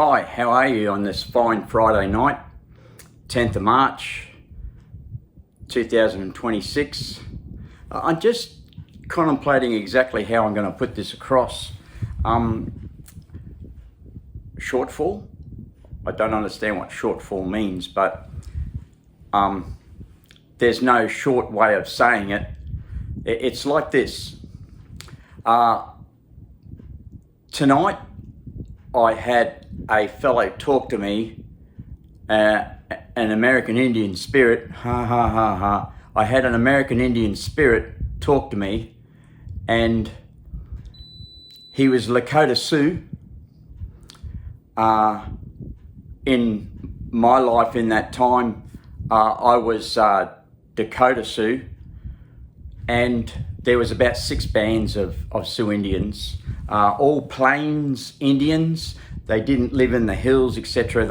Hi, how are you on this fine Friday night, 10th of March, 2026? I'm just contemplating exactly how I'm going to put this across. Shortfall? I don't understand what shortfall means, but there's no short way of saying it. It's like this. Tonight, I had a fellow talk to me, an American Indian spirit, I had an American Indian spirit talk to me, and he was Lakota Sioux. In my life in that time, I was Dakota Sioux, and there was about 6 bands of Sioux Indians, all Plains Indians. They didn't live in the hills, etc.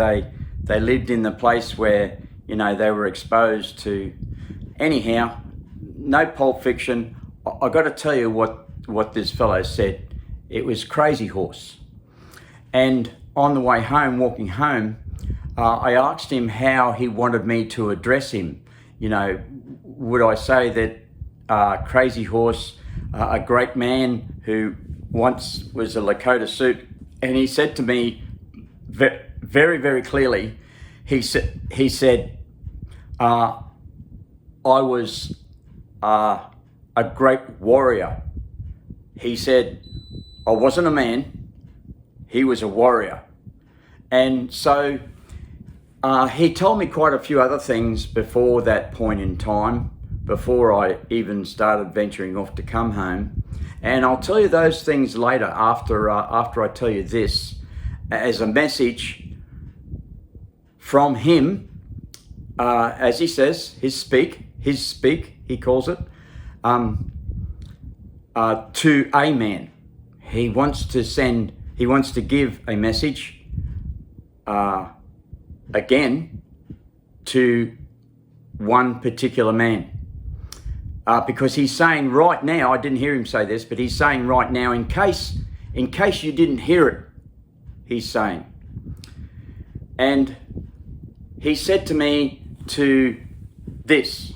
They lived in the place where, they were exposed to. Anyhow, no Pulp Fiction. I got to tell you what this fellow said. It was Crazy Horse. And on the way home, walking home, I asked him how he wanted me to address him. Would I say that Crazy Horse, a great man who once was a Lakota Sioux? And he said to me very, very clearly, he said, I was a great warrior. He said, I wasn't a man, he was a warrior. And so he told me quite a few other things before that point in time, before I even started venturing off to come home. And I'll tell you those things later after I tell you this, as a message from him, as he says, his speak, he calls it, to a man. He wants to give a message again to one particular man. Because he's saying right now, I didn't hear him say this, but he's saying right now, in case you didn't hear it, he's saying. And he said to me to this,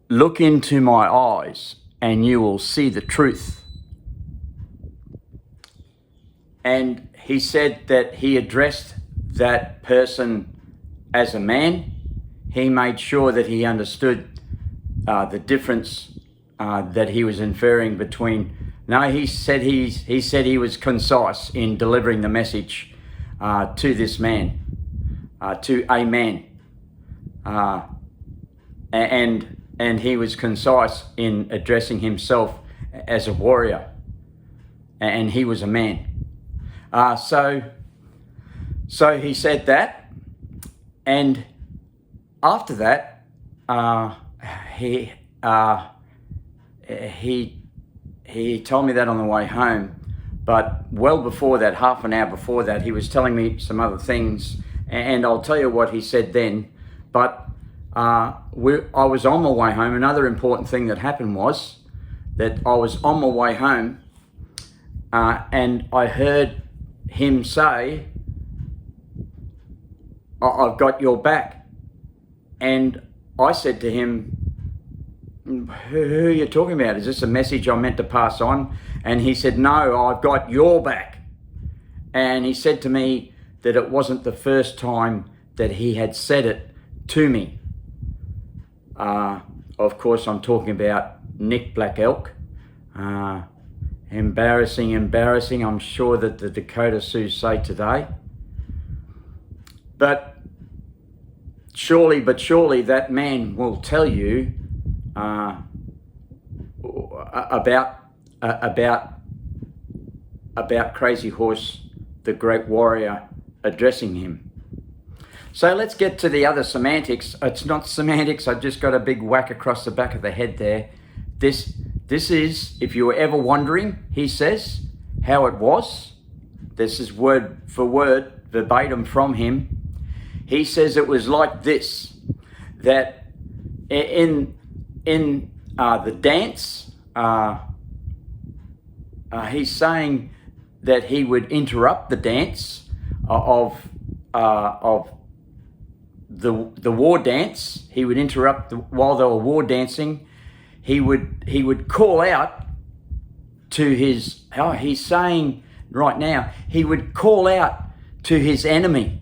look into my eyes and you will see the truth. And he said that he addressed that person as a man. He made sure that he understood the difference that he was inferring between. No, he said he was concise in delivering the message to this man, to a man, and he was concise in addressing himself as a warrior, and he was a man. So he said that, and after that, he told me that on the way home, but well before that, half an hour before that, he was telling me some other things, and I'll tell you what he said then. But I was on my way home. Another important thing that happened was that I was on my way home, and I heard him say, I've got your back. And I said to him, who are you talking about? Is this a message I'm meant to pass on? And he said, no, I've got your back. And he said to me that it wasn't the first time that he had said it to me. Of course, I'm talking about Nick Black Elk. Embarrassing. I'm sure that the Dakota Sioux say today. But surely that man will tell you about Crazy Horse, the great warrior, addressing him. So let's get to the other semantics. It's not semantics, I just got a big whack across the back of the head there. This is, if you were ever wondering, he says, how it was. This is word for word, verbatim from him. He says it was like this, that in the dance, he's saying that he would interrupt the dance of the war dance. He would interrupt while they were war dancing. He would call out to his, he's saying right now, he would call out to his enemy,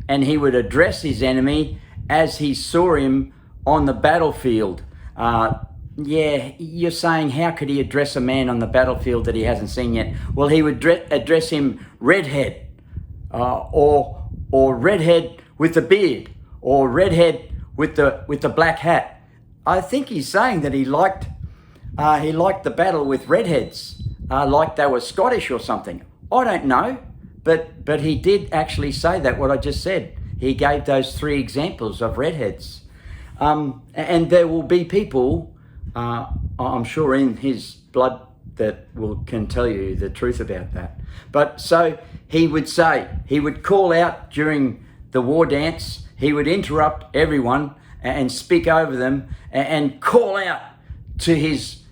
and he would address his enemy as he saw him on the battlefield. Yeah, you're saying, how could he address a man on the battlefield that he hasn't seen yet? Well, he would address him redhead, or redhead with the beard, or redhead with the black hat. I think he's saying that he liked the battle with redheads, like they were Scottish or something. I don't know, but he did actually say that, what I just said. He gave those 3 examples of redheads. And there will be people, I'm sure, in his blood that can tell you the truth about that. But so he would call out during the war dance. He would interrupt everyone and speak over them and call out to his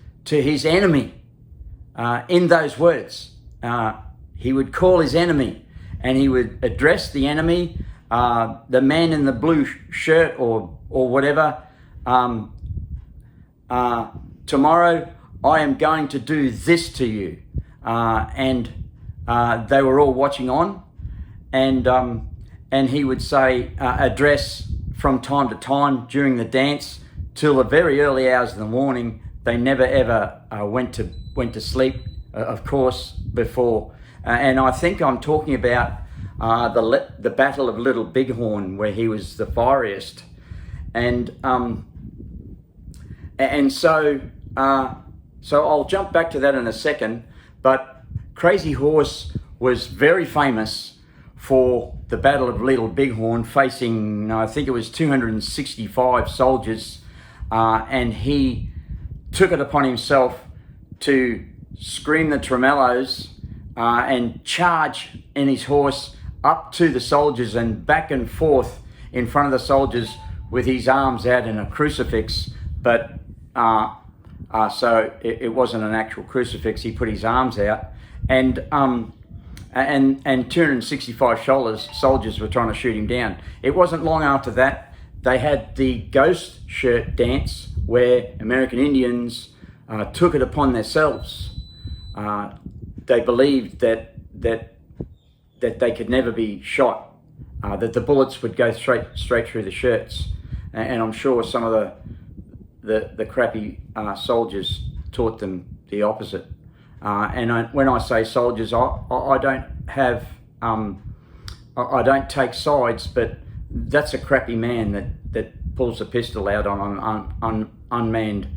enemy in those words. He would call his enemy, and he would address the enemy, the man in the blue shirt or whatever. Tomorrow I am going to do this to you. And they were all watching on, and he would say, address from time to time during the dance till the very early hours of the morning. They never ever went to sleep, of course, before. And I think I'm talking about the Battle of Little Bighorn, where he was the fieriest. And so I'll jump back to that in a second. But Crazy Horse was very famous for the Battle of Little Bighorn, facing, I think it was 265 soldiers, and he took it upon himself to scream the tremellos and charge in his horse up to the soldiers and back and forth in front of the soldiers with his arms out in a crucifix. But so it wasn't an actual crucifix. He put his arms out, and 265 soldiers were trying to shoot him down. It wasn't long after that they had the ghost shirt dance, where American Indians took it upon themselves. They believed that they could never be shot, that the bullets would go straight through the shirts, and I'm sure some of the crappy soldiers taught them the opposite. When I say soldiers, I don't have I don't take sides, but that's a crappy man that pulls a pistol out on an unmanned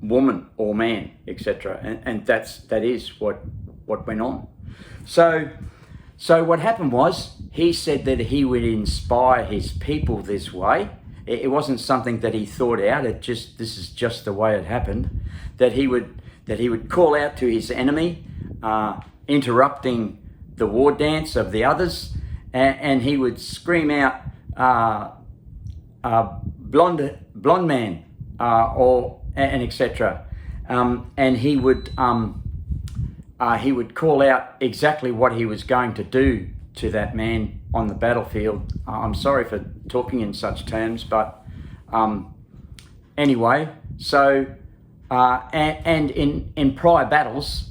woman or man, etc. And that is what went on. So what happened was, he said that he would inspire his people this way. It wasn't something that he thought out. This is just the way it happened. That he would call out to his enemy, interrupting the war dance of the others, and he would scream out, blonde man, and etc. And he would call out exactly what he was going to do to that man on the battlefield. I'm sorry for talking in such terms, but anyway. So and in prior battles,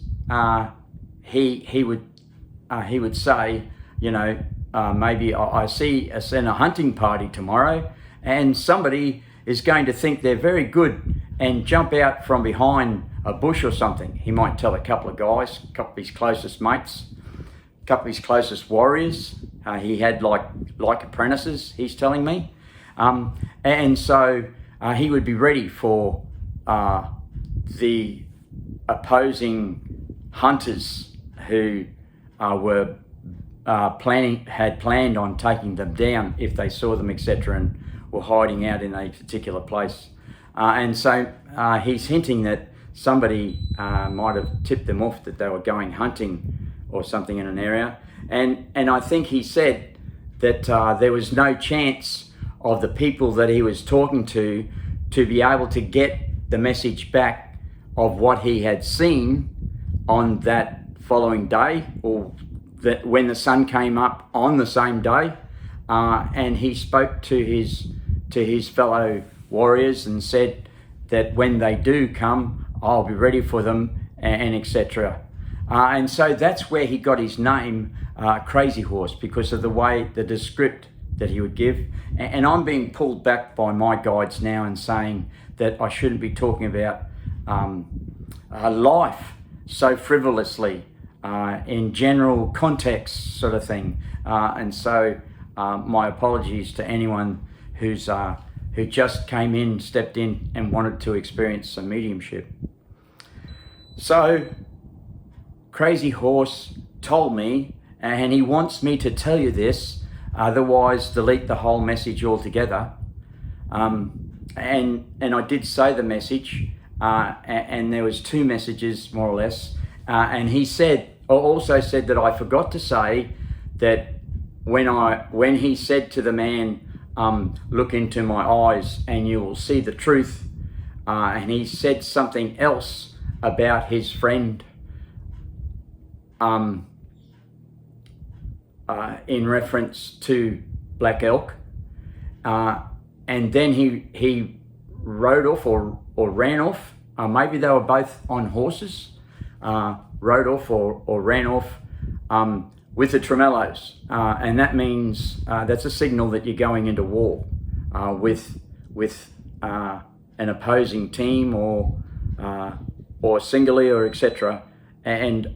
he would say, maybe I see us in a hunting party tomorrow, and somebody is going to think they're very good and jump out from behind a bush or something. He might tell a couple of guys, a couple of his closest mates, a couple of his closest warriors. He had like apprentices, he's telling me. And so he would be ready for the opposing hunters who had planned on taking them down if they saw them, etc., and were hiding out in a particular place. And so he's hinting that somebody might have tipped them off that they were going hunting or something in an area. And I think he said that there was no chance of the people that he was talking to be able to get the message back of what he had seen on that following day, or that when the sun came up on the same day, and he spoke to his fellow warriors and said that when they do come, I'll be ready for them, and etc. And so that's where he got his name, Crazy Horse, because of the script that he would give. And I'm being pulled back by my guides now and saying that I shouldn't be talking about life so frivolously, in general context sort of thing. And so my apologies to anyone who just came in, stepped in and wanted to experience some mediumship. So Crazy Horse told me, and he wants me to tell you this, otherwise delete the whole message altogether. And I did say the message, and there was 2 messages more or less. And he also said that I forgot to say that when he said to the man, look into my eyes and you will see the truth. And he said something else about his friend, in reference to Black Elk. And then he rode off or ran off. Maybe they were both on horses, rode off or ran off with the tremellos. And that means that's a signal that you're going into war with an opposing team or singly or etc. And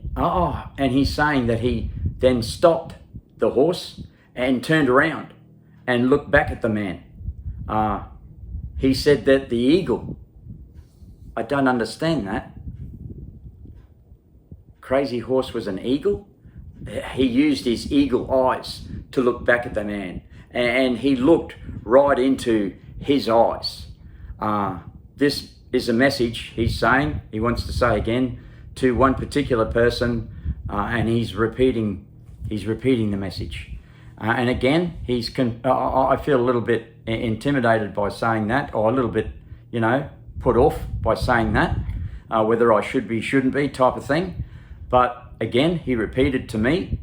he's saying that he then stopped the horse and turned around and looked back at the man. He said that the eagle, I don't understand that. Crazy Horse was an eagle? He used his eagle eyes to look back at the man, and he looked right into his eyes. This is a message he's saying, he wants to say again, to one particular person, and he's repeating the message. And again, I feel a little bit intimidated by saying that, or a little bit, put off by saying that, whether I should be, shouldn't be type of thing. But again, he repeated to me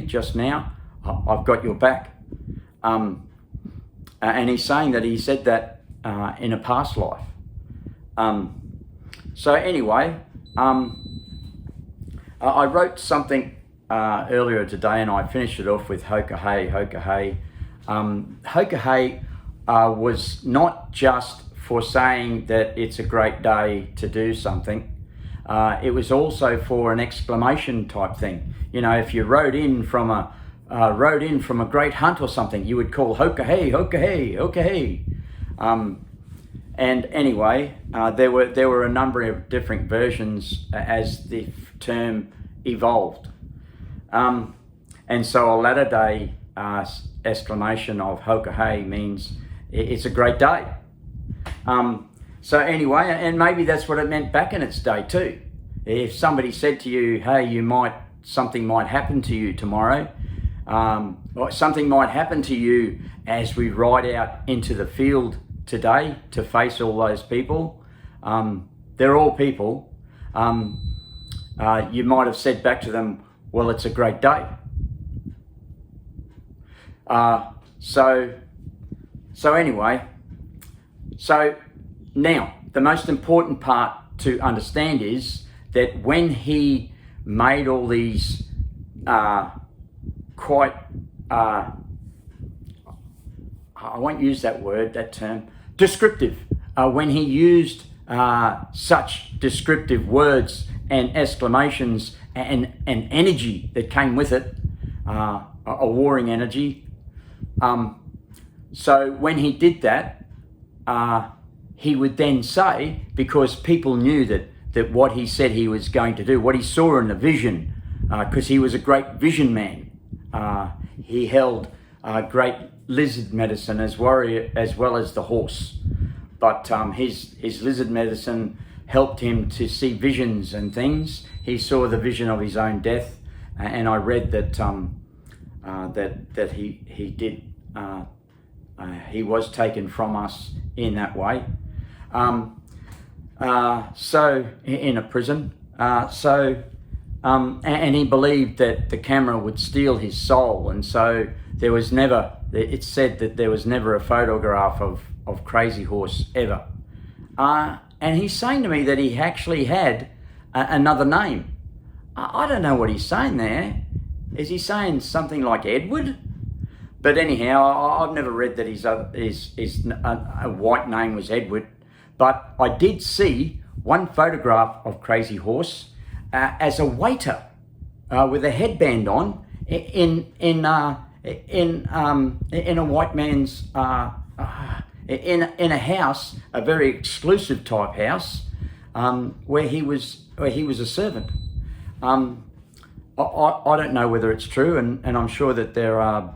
just now, I've got your back. And he's saying that he said that in a past life. So anyway, I wrote something earlier today, and I finished it off with Hoka Hey, Hoka Hey. Hoka Hey was not just for saying that it's a great day to do something. It was also for an exclamation type thing. If you rode in from a great hunt or something, you would call Hoka Hey, Hoka Hey, Hoka Hey. And anyway, there were a number of different versions as the term evolved. And so a latter day exclamation of Hoka Hey means it's a great day. So anyway, and maybe that's what it meant back in its day too. If somebody said to you, hey, something might happen to you tomorrow, or something might happen to you as we ride out into the field today to face all those people. They're all people. You might have said back to them, well, it's a great day. So anyway, so now the most important part to understand is that when he made all these quite, I won't use that term, descriptive, when he used such descriptive words and exclamations and energy that came with it, a warring energy. So when he did that, he would then say, because people knew that what he said he was going to do, what he saw in the vision, because he was a great vision man. He held great lizard medicine as well as the horse. But his lizard medicine helped him to see visions and things. He saw the vision of his own death, and I read that he did. He was taken from us in that way. So in a prison. So and he believed that the camera would steal his soul, and so there was never, it's said that there was never a photograph of Crazy Horse ever. And he's saying to me that he actually had another name. I don't know what he's saying there. Is he saying something like Edward? But anyhow, I've never read that his a white name was Edward. But I did see one photograph of Crazy Horse as a waiter with a headband on in a white man's in a house, a very exclusive type house, where he was a servant. I don't know whether it's true, and I'm sure that there are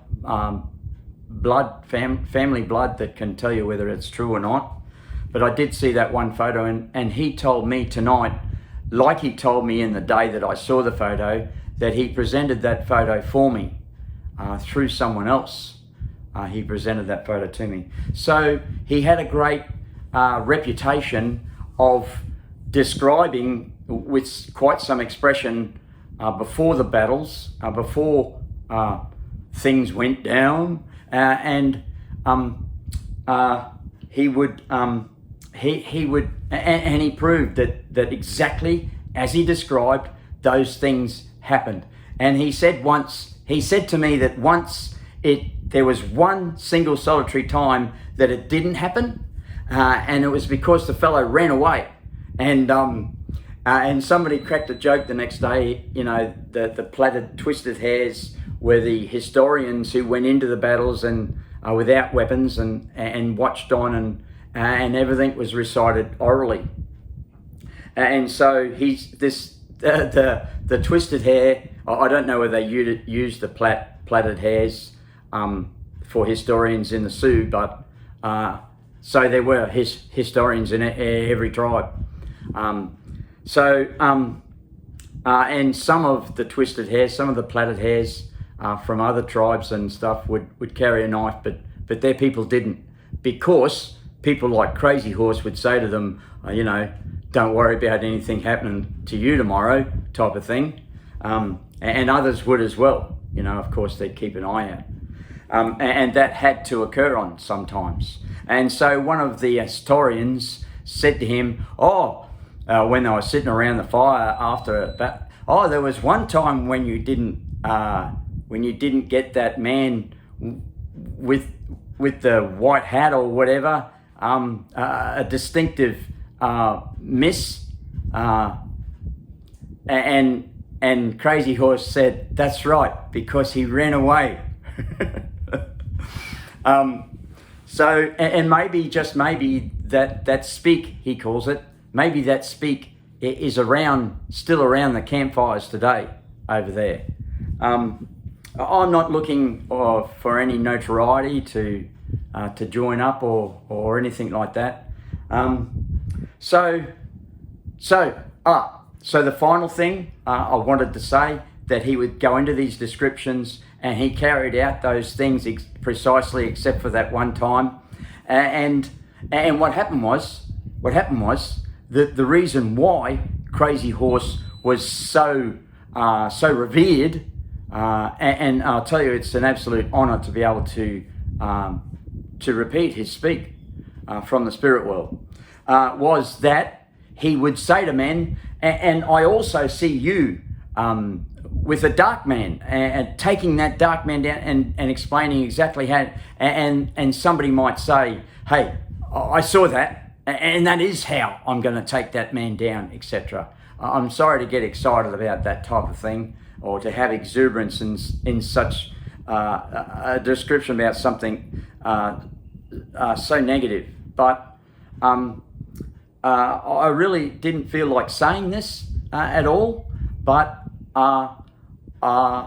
family blood that can tell you whether it's true or not. But I did see that one photo, and he told me tonight, like he told me in the day that I saw the photo, that he presented that photo for me through someone else. He presented that photo to me. So he had a great reputation of describing with quite some expression before the battles, before things went down, and he would and he proved that exactly as he described, those things happened. And he said to me that once there was one single solitary time that it didn't happen, and it was because the fellow ran away. And somebody cracked a joke the next day, the plaited, twisted hairs were the historians who went into the battles and without weapons and watched on, and everything was recited orally. And so the twisted hair, I don't know whether they used the plaited hairs for historians in the Sioux, but so there were historians in every tribe. And some of the twisted hairs, some of the plaited hairs from other tribes and stuff would carry a knife, but their people didn't, because people like Crazy Horse would say to them, don't worry about anything happening to you tomorrow, type of thing. And others would as well. Of course, they'd keep an eye out. And that had to occur on sometimes. And so one of the historians said to him, when they were sitting around the fire after that, there was one time when you didn't get that man with the white hat or whatever, a distinctive miss, and Crazy Horse said, "That's right, because he ran away." So, and maybe, just maybe, that speak, he calls it, maybe that speak is still around the campfires today over there. I'm not looking for any notoriety to join up or anything like that. So the final thing I wanted to say, that he would go into these descriptions, and he carried out those things precisely, except for that one time. And what happened was the reason why Crazy Horse was so revered, and I'll tell you, it's an absolute honour to be able to repeat his speak from the spirit world, was that he would say to men, and I also see you with a dark man, and taking that dark man down and explaining exactly how, and somebody might say, hey, I saw that, and that is how I'm going to take that man down, etc. I'm sorry to get excited about that type of thing, or to have exuberance in such a description about something so negative. But I really didn't feel like saying this at all, but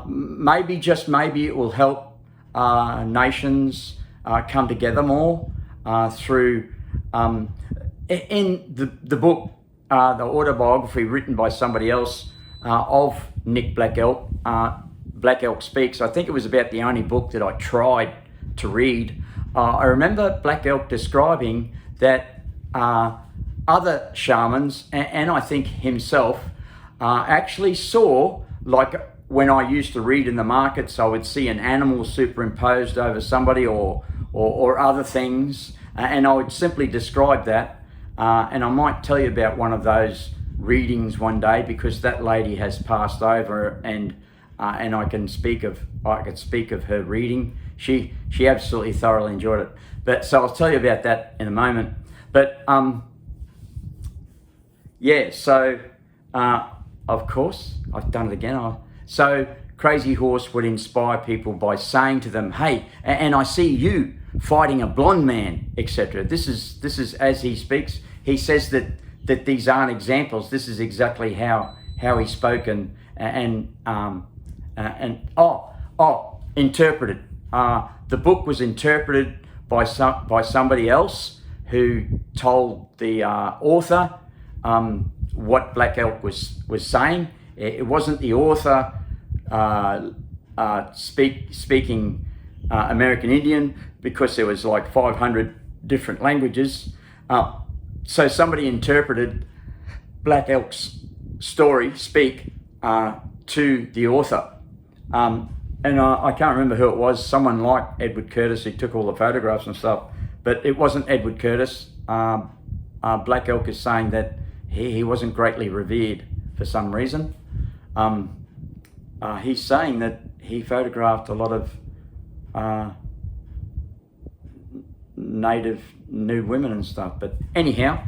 maybe, just maybe, it will help nations come together more through in the book, the autobiography written by somebody else of Nick Black Elk. Black Elk Speaks. I think it was about the only book that I tried to read. I remember Black Elk describing that other shamans, and I think himself, actually saw, like when I used to read in the markets, I would see an animal superimposed over somebody or other things, and I would simply describe that. And I might tell you about one of those readings one day, because that lady has passed over, and I could speak of her reading. She absolutely thoroughly enjoyed it. But so I'll tell you about that in a moment. But yeah, so of course I've done it again. So Crazy Horse would inspire people by saying to them, "Hey, and I see you fighting a blonde man," etc. This is as he speaks. He says that these aren't examples. This is exactly how he spoke and interpreted. The book was interpreted by somebody else who told the author what Black Elk was saying. It wasn't the author speaking American Indian, because there was like 500 different languages. So somebody interpreted Black Elk's speak to the author. And I can't remember who it was, someone like Edward Curtis who took all the photographs and stuff, but it wasn't Edward Curtis. Black Elk is saying that he wasn't greatly revered for some reason. He's saying that he photographed a lot of native nude women and stuff. But anyhow,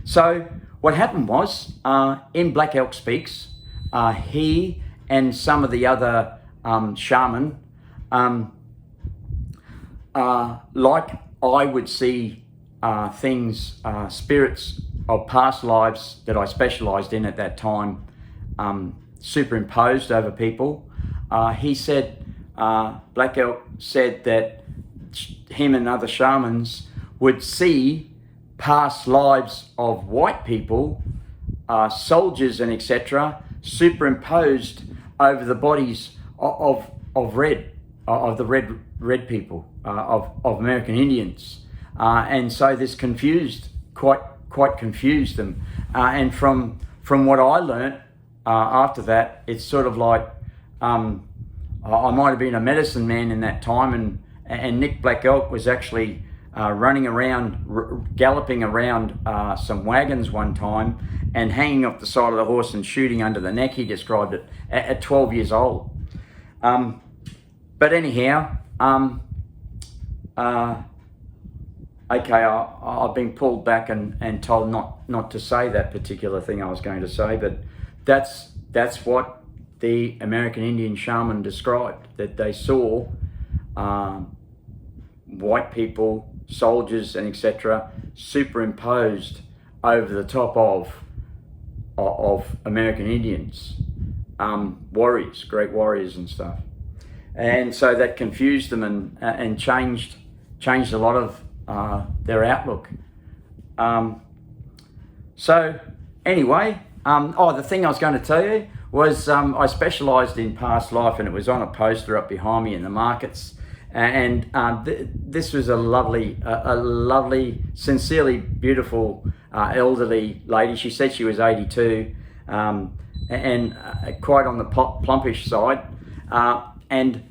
so what happened was, in Black Elk Speaks, he and some of the other shaman, like I would see things, spirits of past lives that I specialised in at that time, superimposed over people. He said, Black Elk said that him and other shamans would see past lives of white people, soldiers and etc., superimposed over the bodies of the red people, of American Indians, and so this quite confused them. And from what I learnt after that, it's sort of like I might have been a medicine man in that time, and Nick Black Elk was actually running around, galloping around some wagons one time and hanging off the side of the horse and shooting under the neck, he described it, at 12 years old. But anyhow, okay, I've been pulled back and told not to say that particular thing I was going to say, but that's what the American Indian shaman described, that they saw white people, soldiers and etc., superimposed over the top of American Indians, warriors, great warriors and stuff. And so that confused them and changed a lot of their outlook. So anyway, the thing I was going to tell you was I specialised in past life, and it was on a poster up behind me in the markets. And this was a lovely, sincerely beautiful elderly lady. She said she was 82, and quite on the plumpish side. And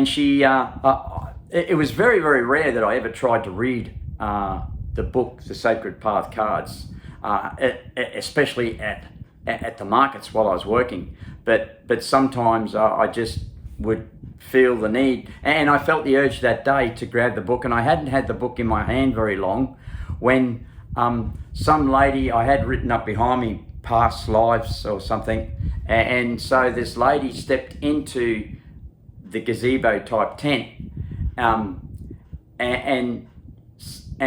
she, it was very, very rare that I ever tried to read the book, The Sacred Path Cards, especially at the markets while I was working. But sometimes I just would feel the need, and I felt the urge that day to grab the book, and I hadn't had the book in my hand very long when some lady, I had written up behind me past lives or something, and so this lady stepped into the gazebo type tent, and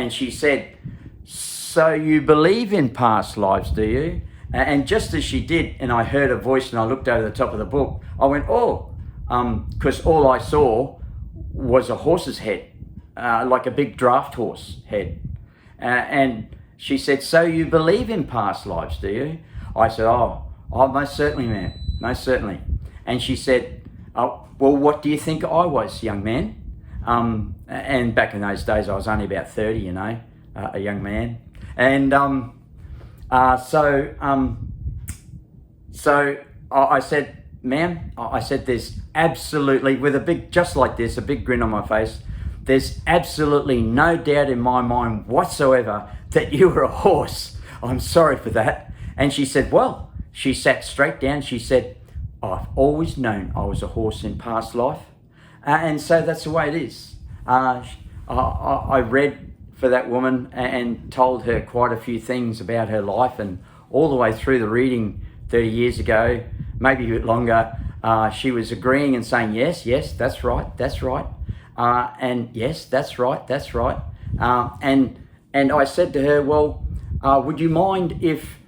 she said, "So you believe in past lives, do you?" And just as she did, and I heard a voice and I looked over the top of the book, I went, "Oh," because all I saw was a horse's head, like a big draft horse head. And she said, "So you believe in past lives, do you?" I said, oh most certainly, ma'am, most certainly. And she said, "Oh, well, what do you think I was, young man?" And back in those days, I was only about 30, you know, a young man. And So I said, ma'am, I said, there's absolutely, with a big, just like this, a big grin on my face, there's absolutely no doubt in my mind whatsoever that you were a horse. I'm sorry for that. And she said, well, she sat straight down. She said, I've always known I was a horse in past life. And so that's the way it is. I read for that woman and told her quite a few things about her life, and all the way through the reading 30 years ago, maybe a bit longer, she was agreeing and saying, yes, that's right. And yes, that's right. And I said to her, well, would you mind if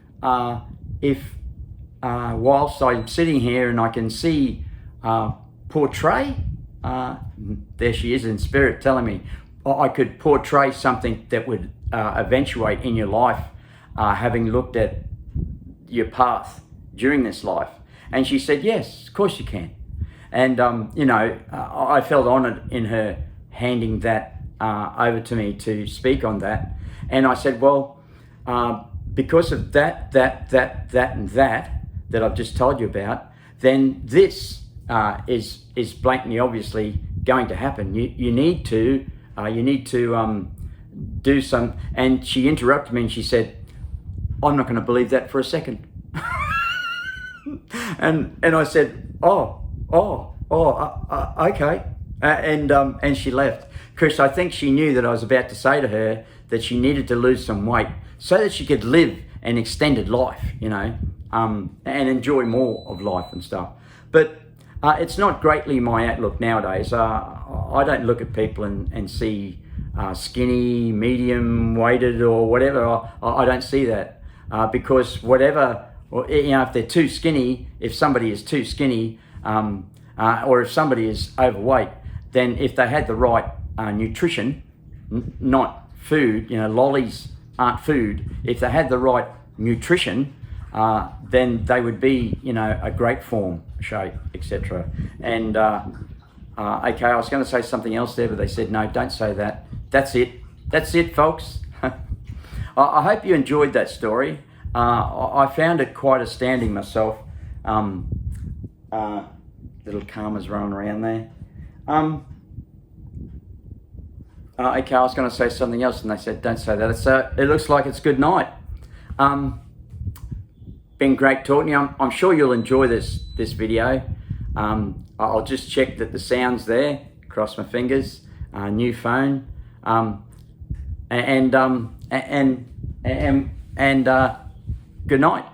whilst I'm sitting here and I can see portray, there she is in spirit telling me, I could portray something that would eventuate in your life, having looked at your path during this life. And she said, yes, of course you can. And, I felt honoured in her handing that over to me to speak on that. And I said, well, because of that and that I've just told you about, then this is blatantly obviously going to happen. You need to do some. And she interrupted me and she said, I'm not going to believe that for a second. and I said, okay. And she left. Chris, I think she knew that I was about to say to her that she needed to lose some weight so that she could live an extended life, and enjoy more of life and stuff. But it's not greatly my outlook nowadays. I don't look at people and see skinny, medium, weighted or whatever. I don't see that because whatever, if they're too skinny, if somebody is too skinny, or if somebody is overweight, then if they had the right nutrition, not food, lollies aren't food. If they had the right nutrition, then they would be, a great form, shape, etc. And okay, I was going to say something else there, but they said, no, don't say that. That's it, folks. I hope you enjoyed that story. I found it quite astounding myself. Little Karma's running around there. Okay, I was going to say something else, and they said, don't say that. It looks like it's good night. Been great talking to you. I'm sure you'll enjoy this video. I'll just check that the sound's there. Cross my fingers. New phone. And good night.